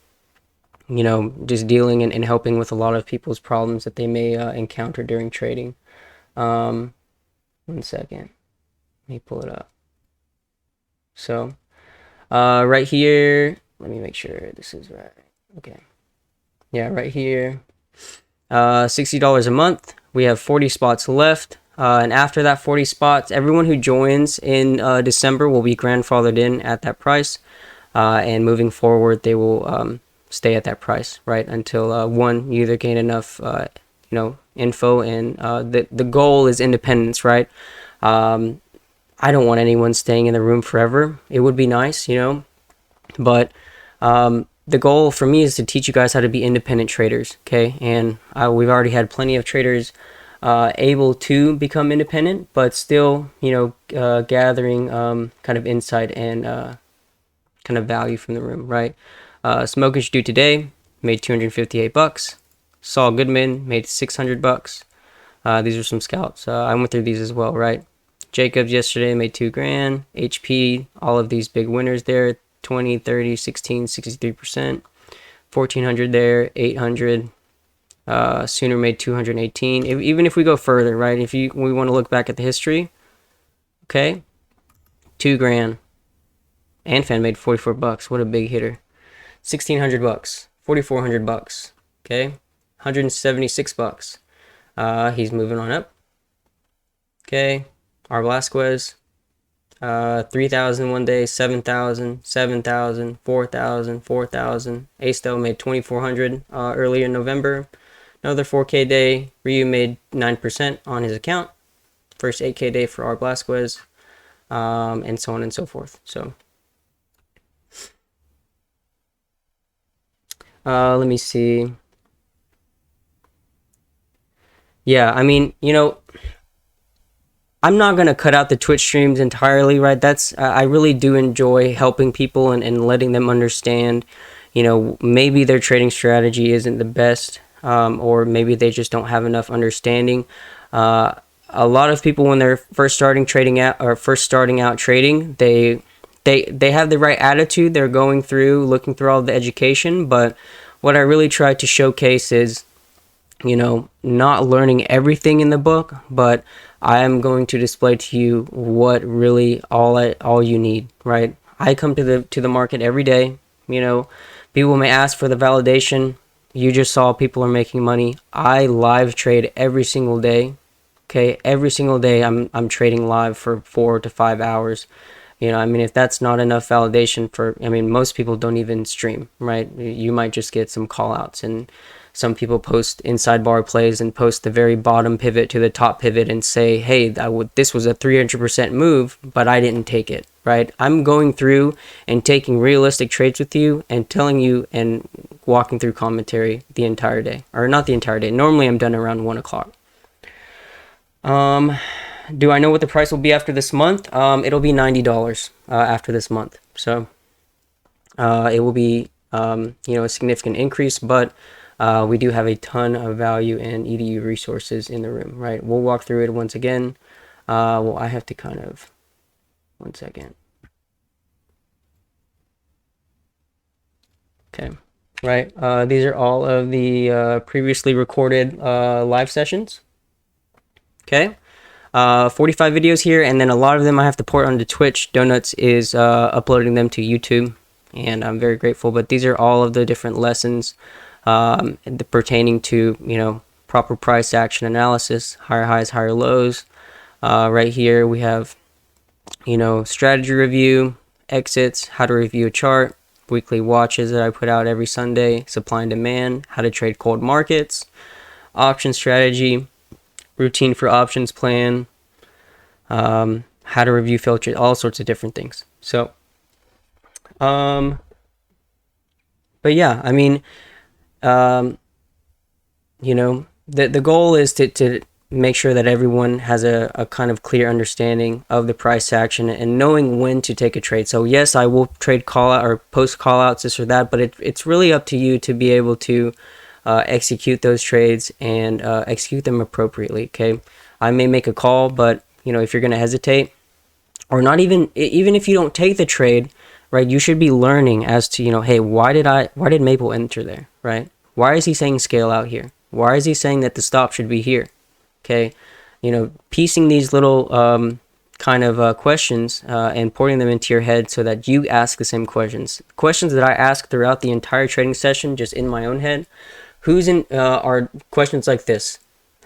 just dealing and helping with a lot of people's problems that they may encounter during trading. 1 second, let me pull it up. So right here, let me make sure this is right. Okay, yeah, right here, $60 a month. We have 40 spots left, and after that 40 spots, everyone who joins in December will be grandfathered in at that price, and moving forward they will stay at that price, right, until one, you either gain enough info, and the goal is independence, right? I don't want anyone staying in the room forever. It would be nice, but the goal for me is to teach you guys how to be independent traders, okay? And we've already had plenty of traders able to become independent, but still, gathering kind of insight and kind of value from the room, right? Smokish Dude today made $258. Saul Goodman made $600. These are some scalps. I went through these as well, right? Jacobs yesterday made $2,000. HP, all of these big winners there, 20, 30, 16, 63%. 1,400 there, 800. Sooner made 218. Even if we go further, right? We want to look back at the history, okay? $2,000. Anfan made $44. What a big hitter. $1,600. $4,400. Okay, $176. He's moving on up. Okay, our Velasquez, 3,000 one day, 7,000, 7,000, 4,000, 4,000. Astel made 2,400 earlier in November. Another 4K day. Ryu made 9% on his account. First 8K day for our Velasquez, and so on and so forth. So let me see. Yeah, I mean, I'm not going to cut out the Twitch streams entirely, right? I really do enjoy helping people and letting them understand, maybe their trading strategy isn't the best, or maybe they just don't have enough understanding. A lot of people, when they're first starting out trading, they have the right attitude. They're going through, looking through all the education, but what I really try to showcase is, not learning everything in the book, but I am going to display to you what really all you need, right? I come to the market every day. People may ask for the validation. You just saw people are making money. I live trade every single day. Okay, every single day I'm trading live for 4 to 5 hours. If that's not enough validation most people don't even stream, right? You might just get some call outs, and some people post inside bar plays and post the very bottom pivot to the top pivot and say, hey, this was a 300% move, but I didn't take it, right? I'm going through and taking realistic trades with you and telling you and walking through commentary the entire day, or not the entire day. Normally I'm done around 1 o'clock. Do I know what the price will be after this month? It'll be $90 after this month. So it will be a significant increase, but we do have a ton of value and EDU resources in the room, right? We'll walk through it once again. I have to kind of, 1 second. Okay, right. These are all of the previously recorded live sessions. Okay. 45 videos here, and then a lot of them I have to port onto Twitch. Donuts is uploading them to YouTube, and I'm very grateful. But these are all of the different lessons pertaining to proper price action analysis, higher highs, higher lows. Right here we have strategy review, exits, how to review a chart, weekly watches that I put out every Sunday, supply and demand, how to trade cold markets, option strategy, routine for options plan, how how to review filters, all sorts of different things. So, um, but yeah, I mean, um, the goal is to make sure that everyone has a kind of clear understanding of the price action and knowing when to take a trade. So yes, I will trade call out or post call outs, this or that, but it's really up to you to be able to execute those trades and execute them appropriately. Okay, I may make a call, but if you're going to hesitate, or not even if you don't take the trade, right, you should be learning as to hey, why did Maple enter there, right? Why is he saying scale out here? Why is he saying that the stop should be here? Okay, piecing these little kind of questions and putting them into your head so that you ask the same questions that I ask throughout the entire trading session, just in my own head. Are questions like this: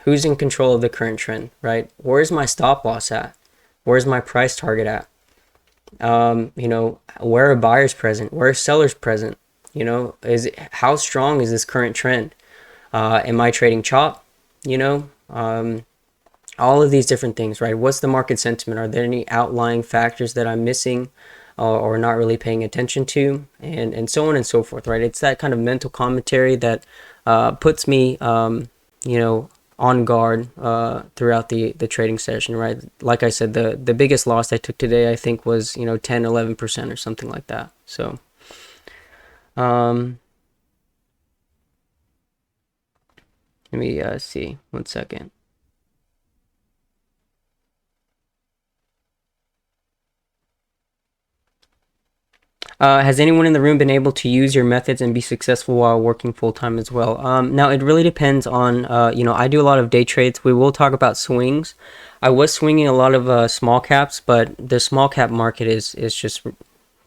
who's in control of the current trend, right? Where's my stop loss at? Where's my price target at? Where are buyers present? Where are sellers present? How strong is this current trend? Am I trading chop? All of these different things, right? What's the market sentiment? Are there any outlying factors that I'm missing or not really paying attention to? And so on and so forth, right? It's that kind of mental commentary that puts me, on guard throughout the trading session, right? Like I said, the biggest loss I took today, I think, was 10-11% or something like that. So let me see 1 second. Has anyone in the room been able to use your methods and be successful while working full-time as well? Now, it really depends on, I do a lot of day trades. We will talk about swings. I was swinging a lot of small caps, but the small cap market is just,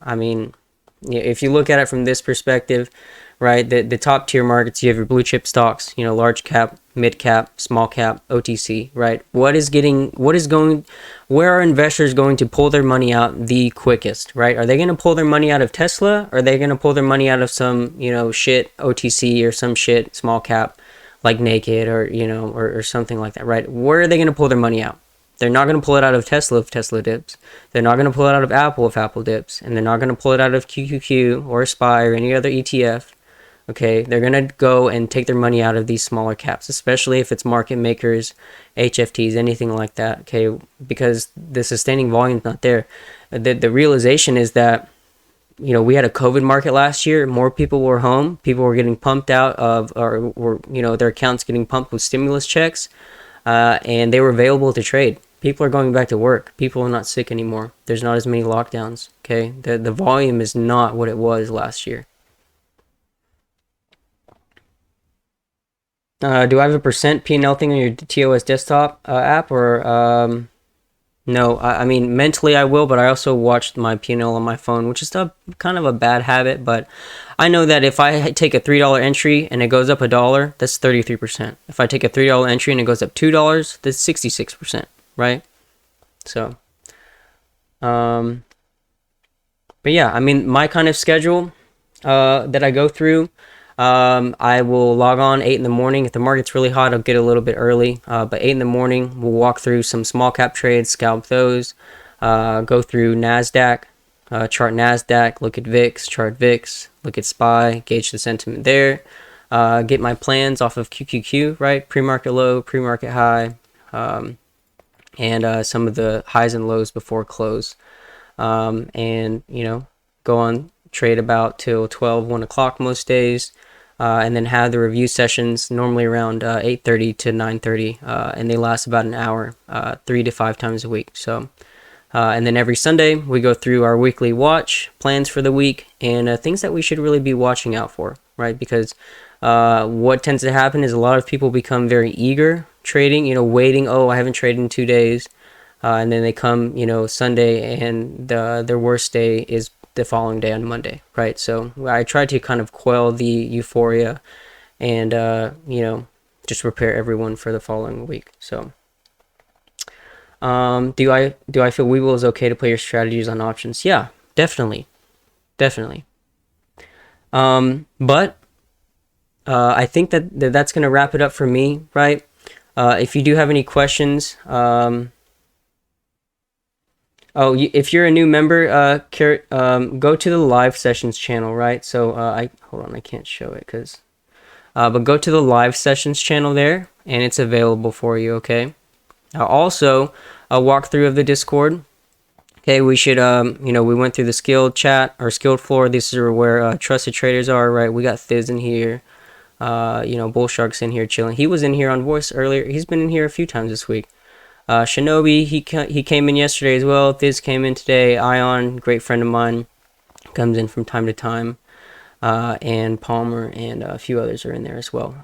I mean, if you look at it from this perspective, right, the top tier markets, you have your blue chip stocks, large cap, mid cap, small cap, OTC, right? Where are investors going to pull their money out the quickest, right? Are they going to pull their money out of Tesla? Or are they going to pull their money out of some, shit OTC or some shit small cap like Naked or, or something like that, right? Where are they going to pull their money out? They're not going to pull it out of Tesla if Tesla dips. They're not going to pull it out of Apple if Apple dips. And they're not going to pull it out of QQQ or SPY or any other ETF. Okay, they're going to go and take their money out of these smaller caps, especially if it's market makers, HFTs, anything like that, okay, because the sustaining volume is not there. The realization is that, we had a COVID market last year. More people were home. People were getting pumped out of, or were, their accounts getting pumped with stimulus checks, and they were available to trade. People are going back to work. People are not sick anymore. There's not as many lockdowns, okay? The volume is not what it was last year. Do I have a percent P&L thing on your TOS desktop app, or no? I mean, mentally I will, but I also watched my P&L on my phone, which is kind of a bad habit. But I know that if I take a $3 entry and it goes up $1, that's 33%. If I take a $3 entry and it goes up $2, that's 66%, right? So, but yeah, I mean, my kind of schedule that I go through. I will log on 8 in the morning. If the market's really hot, I'll get a little bit early. But 8 in the morning, we'll walk through some small cap trades, scalp those, go through NASDAQ, chart NASDAQ, look at VIX, chart VIX, look at SPY, gauge the sentiment there, get my plans off of QQQ, right? Pre-market low, pre-market high, and some of the highs and lows before close. And, go on trade about till 1 o'clock most days. And then have the review sessions normally around 8:30 to 9:30, and they last about an hour, 3 to 5 times a week. So, and then every Sunday we go through our weekly watch plans for the week and things that we should really be watching out for, right? Because what tends to happen is a lot of people become very eager trading, waiting. Oh, I haven't traded in 2 days, and then they come, Sunday, and their worst day is the following day on Monday, right? So I try to kind of quell the euphoria and just prepare everyone for the following week. So do I feel Webull is okay to play your strategies on options? Yeah, definitely. But I think that's gonna wrap it up for me, right? If you do have any questions, Oh, if you're a new member, go to the live sessions channel, right? So I hold on, I can't show it because, but go to the live sessions channel there, and it's available for you. Okay. Also, a walkthrough of the Discord. Okay, we should we went through the skilled chat or skilled floor. This is where trusted traders are, right? We got Thiz in here. Bull Shark's in here chilling. He was in here on voice earlier. He's been in here a few times this week. Shinobi, he came in yesterday as well. Thiz came in today. Ion, great friend of mine, comes in from time to time. And Palmer and a few others are in there as well.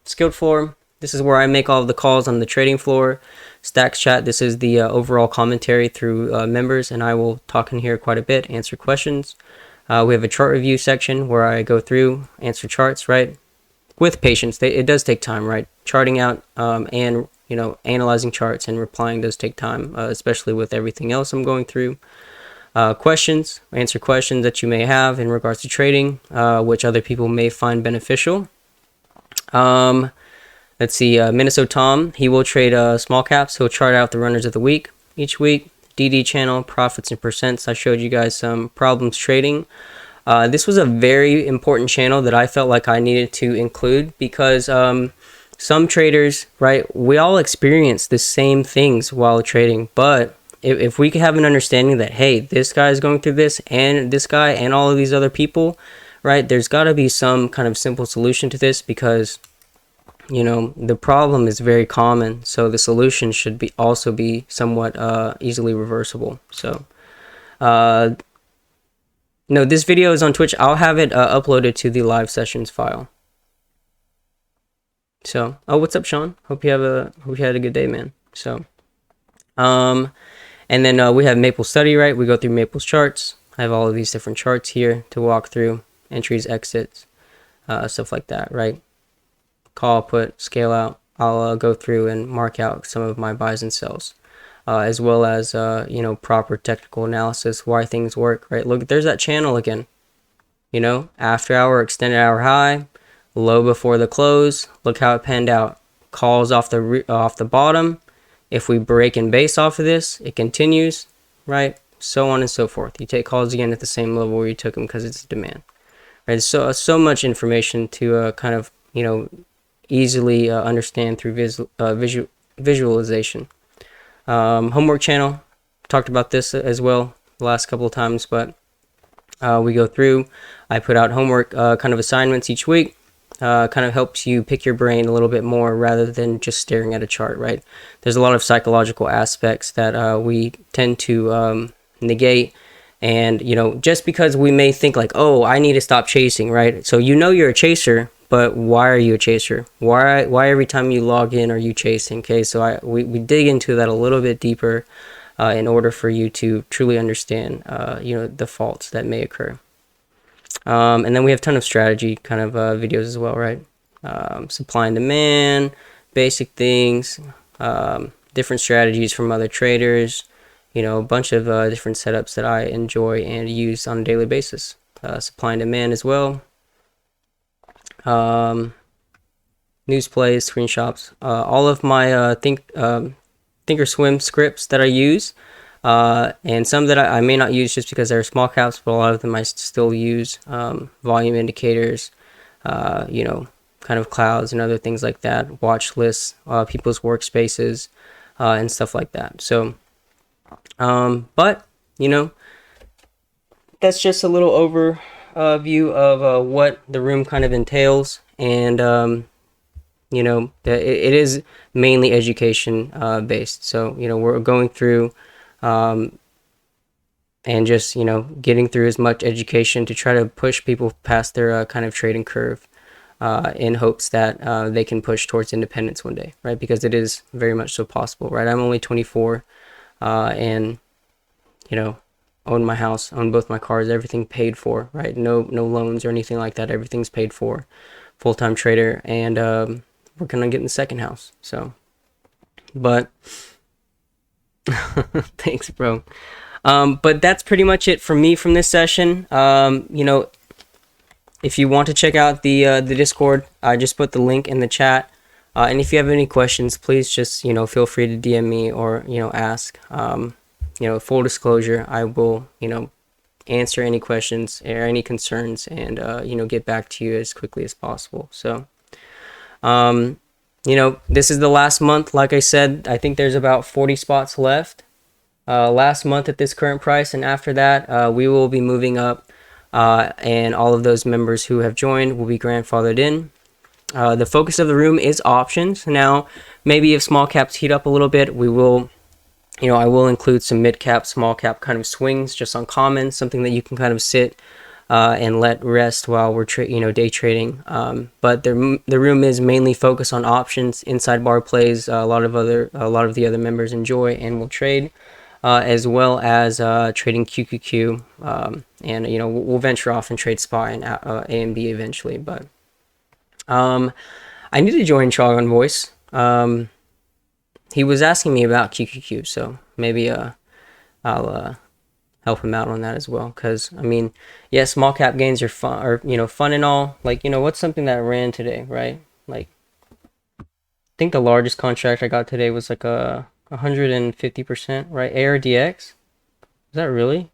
Skilled floor, this is where I make all of the calls on the trading floor. Stacks chat, this is the overall commentary through members, and I will talk in here quite a bit, answer questions. We have a chart review section where I go through, answer charts, right? With patience. It does take time, right? Charting out and analyzing charts and replying does take time, especially with everything else I'm going through. Questions, answer questions that you may have in regards to trading, which other people may find beneficial. Let's see, Minnesota Tom, he will trade small caps. He'll chart out the runners of the week each week. DD channel, profits and percents. I showed you guys some problems trading. This was a very important channel that I felt like I needed to include because some traders, right, we all experience the same things while trading, but if we could have an understanding that, hey, this guy is going through this guy and all of these other people, right, there's got to be some kind of simple solution to this because, the problem is very common. So the solution should also be somewhat easily reversible. So, no, this video is on Twitch. I'll have it uploaded to the live sessions file. So, what's up, Sean? Hope you had a good day, man. So, and then we have Maple Study, right? We go through Maple's charts. I have all of these different charts here to walk through, entries, exits, stuff like that, right? Call, put, scale out. I'll go through and mark out some of my buys and sells, as well as proper technical analysis, why things work, right? Look, there's that channel again. After hour, extended hour high, low before the close. Look how it panned out. Calls off the bottom. If we break and base off of this, it continues, right? So on and so forth. You take calls again at the same level where you took them because it's demand, right? So much information to kind of easily understand through visualization. Homework channel, talked about this as well the last couple of times, but we go through. I put out homework kind of assignments each week. Kind of helps you pick your brain a little bit more rather than just staring at a chart, right? There's a lot of psychological aspects that we tend to negate. And, just because we may think like, oh, I need to stop chasing, right? So you're a chaser, but why are you a chaser? Why every time you log in are you chasing? Okay, so we dig into that a little bit deeper in order for you to truly understand, the faults that may occur. And then we have a ton of strategy kind of videos as well, right? Supply and demand, basic things, different strategies from other traders, a bunch of different setups that I enjoy and use on a daily basis. Supply and demand as well. News plays, screenshots, all of my Thinkorswim scripts that I use, and some that I may not use just because they're small caps, but a lot of them I still use. Volume indicators, kind of clouds and other things like that, watch lists, people's workspaces, and stuff like that. So, but that's just a little overview of what the room kind of entails, and it is mainly education based. So we're going through and just getting through as much education to try to push people past their kind of trading curve, in hopes that they can push towards independence one day, right? Because it is very much so possible, right? I'm only 24, and own my house, own both my cars, everything paid for, right? No loans or anything like that. Everything's paid for. Full-time trader, and we're gonna get in the second house. So, but thanks, bro. But that's pretty much it for me from this session. If you want to check out the Discord, I just put the link in the chat. And if you have any questions, please just feel free to DM me or ask. full disclosure, I will, answer any questions or any concerns and, get back to you as quickly as possible. So, this is the last month. Like I said, I think there's about 40 spots left. Last month at this current price, and after that, we will be moving up, and all of those members who have joined will be grandfathered in. The focus of the room is options. Now, maybe if small caps heat up a little bit, we will, I will include some mid cap, small cap kind of swings just on commons, something that you can kind of sit and let rest while we're day trading. But the room is mainly focused on options, inside bar plays. A lot of the other members enjoy and will trade. As well as trading QQQ, and we'll venture off and trade SPY and A and B eventually. But I need to join Chog on voice. He was asking me about QQQ, so maybe I'll help him out on that as well. Because yeah, small cap gains are fun and all. Like, what's something that ran today, right? Like, I think the largest contract I got today was like 150%, right? ARDX? Is that really?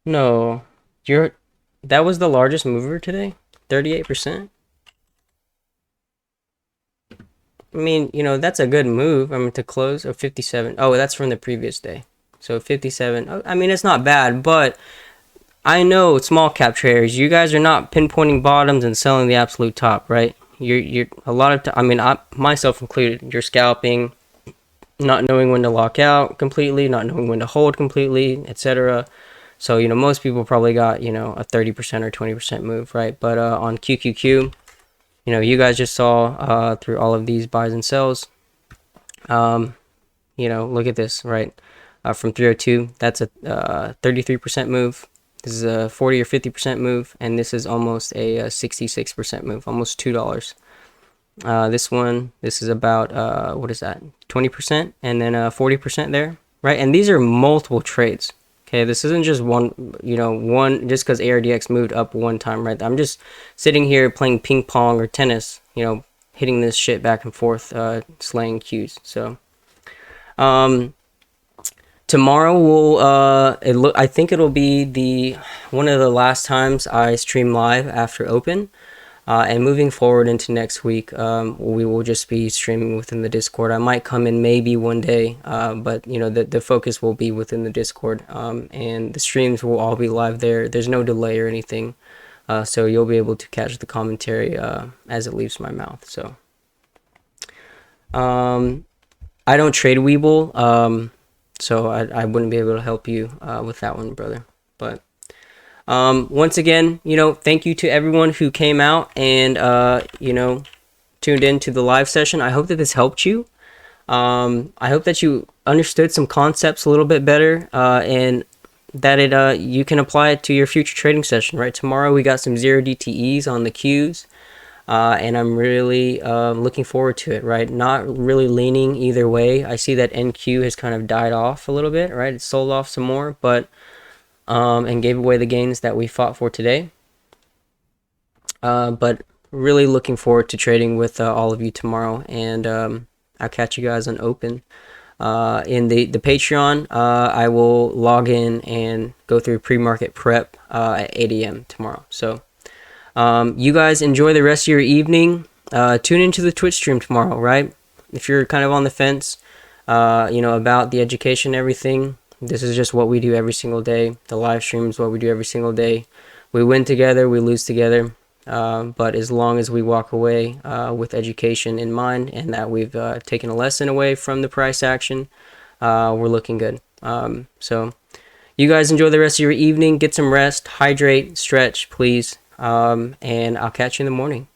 No. That was the largest mover today? 38%? That's a good move. To close a 57. Oh, that's from the previous day. So 57. It's not bad, but I know small cap traders, you guys are not pinpointing bottoms and selling the absolute top, right? You're a lot of I myself included, you're scalping, not knowing when to lock out completely, not knowing when to hold completely, etc. So, most people probably got, a 30% or 20% move, right? But on QQQ, you guys just saw through all of these buys and sells. Look at this, right? From 302, that's a 33% move. This is a 40 or 50% move, and this is almost a 66% move, almost $2. This is about what is that, 20%, and then 40% there, right? And these are multiple trades. Okay, this isn't just one just because ARDX moved up one time, right? I'm just sitting here playing ping pong or tennis, hitting this shit back and forth, slaying Qs. So tomorrow I think it'll be one of the last times I stream live after open. And moving forward into next week, we will just be streaming within the Discord. I might come in maybe one day, but the focus will be within the Discord, and the streams will all be live there. There's no delay or anything, so you'll be able to catch the commentary as it leaves my mouth. So I don't trade Weeble, so I wouldn't be able to help you with that one, brother. But once again, thank you to everyone who came out and, tuned in to the live session. I hope that this helped you. I hope that you understood some concepts a little bit better, and that you can apply it to your future trading session, right? Tomorrow we got some 0 DTEs on the Qs, and I'm really looking forward to it, right? Not really leaning either way. I see that NQ has kind of died off a little bit, right? It sold off some more, but and gave away the gains that we fought for today. But really looking forward to trading with all of you tomorrow, and I'll catch you guys on open. In the Patreon, I will log in and go through pre-market prep at 8 a.m. tomorrow. So you guys enjoy the rest of your evening. Tune into the Twitch stream tomorrow, right? If you're kind of on the fence, about the education and everything, this is just what we do every single day. The live stream is what we do every single day. We win together, we lose together. But as long as we walk away with education in mind, and that we've taken a lesson away from the price action, we're looking good. So you guys enjoy the rest of your evening. Get some rest, hydrate, stretch, please. And I'll catch you in the morning.